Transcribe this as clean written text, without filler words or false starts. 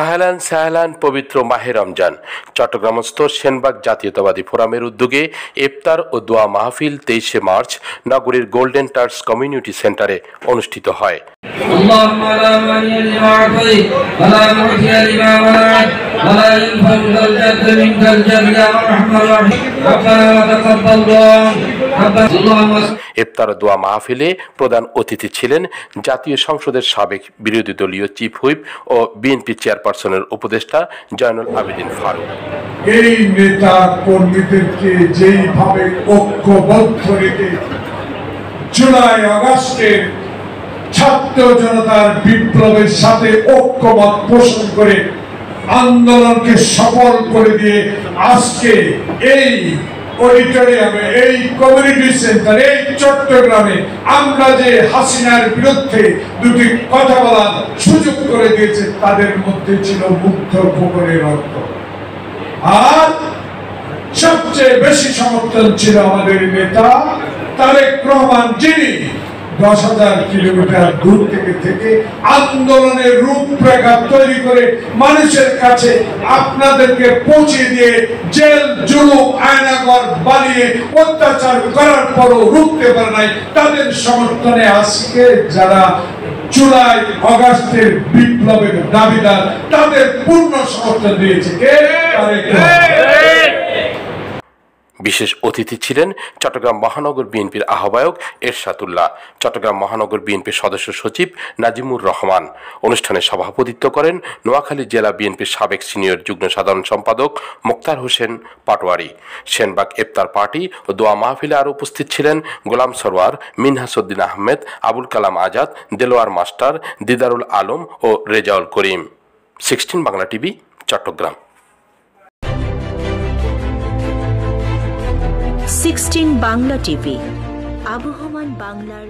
আহলান সাহলান পবিত্র মাহে রমজান চট্টগ্রামস্থ সেনবাগ জাতীয়তাবাদী ফোরামের উদ্যোগে ইফতার ও দোয়া মাহফিল 23শে মার্চ নগরীর গোল্ডেন টার্স কমিউনিটি সেন্টারে অনুষ্ঠিত হয়। ইফতার ও দোয়া মাহফিলে প্রধান অতিথি ছিলেন জাতীয় সংসদের সাবেক বিরোধী দলীয় চিফ হুইপ ও বিএনপি চেয়ারপারসনের উপদেষ্টা জয়নুল আবেদিন ফারুক। এই নেতা কর্মীদেরকে যেইভাবে ঐক্যবদ্ধ রেখে জুলাই আগস্টের ছাত্র জনতার বিপ্লবের সাথে ঐক্যমত পোষণ করে আন্দোলনকে সফল করে দিয়ে আজকে এই অডিটোরিয়ামে, এই কমিউনিটি সেন্টার, এই চট্টগ্রামে আমরা যে হাসিনার বিরুদ্ধে দুটি কথা বলার সুযোগ করে দিয়েছে, তাদের মধ্যে ছিল মুগ্ধ খোকনের রক্ত। আর সবচেয়ে বেশি সমর্থন ছিল আমাদের নেতা তারেক রহমান, যিনি 10,000 কিলোমিটার দূর থেকে আন্দোলনের রূপরেখা তৈরি করে মানুষের কাছে আপনাদেরকে পৌঁছে দিয়ে জেল জুলুম আয়নাঘর বানিয়ে অত্যাচার করার পরও রুখতে পারে নাই। তাদের সমর্থনে আজকে যারা জুলাই আগস্টের বিপ্লবের দাবিদার, তাদের পূর্ণ সমর্থন দিয়েছে কে? বিশেষ অতিথি ছিলেন চট্টগ্রাম মহানগর বিএনপির আহ্বায়ক এরশাদুল্লাহ, চট্টগ্রাম মহানগর বিএনপির সদস্য সচিব নাজিমুর রহমান। অনুষ্ঠানে সভাপতিত্ব করেন নোয়াখালী জেলা বিএনপির সাবেক সিনিয়র যুগ্ম সাধারণ সম্পাদক মোক্তার হোসেন পাটোয়ারি। সেনবাগ ইফতার পার্টি ও দোয়া মাহফিলে আরও উপস্থিত ছিলেন গোলাম সরওয়ার, মিনহাসউদ্দিন আহমেদ, আবুল কালাম আজাদ, দেলোয়ার মাস্টার, দিদারুল আলম ও রেজাউল করিম। 16 বাংলা টিভি, চট্টগ্রাম। 16 বাংলা টিভি, আবহমান বাংলার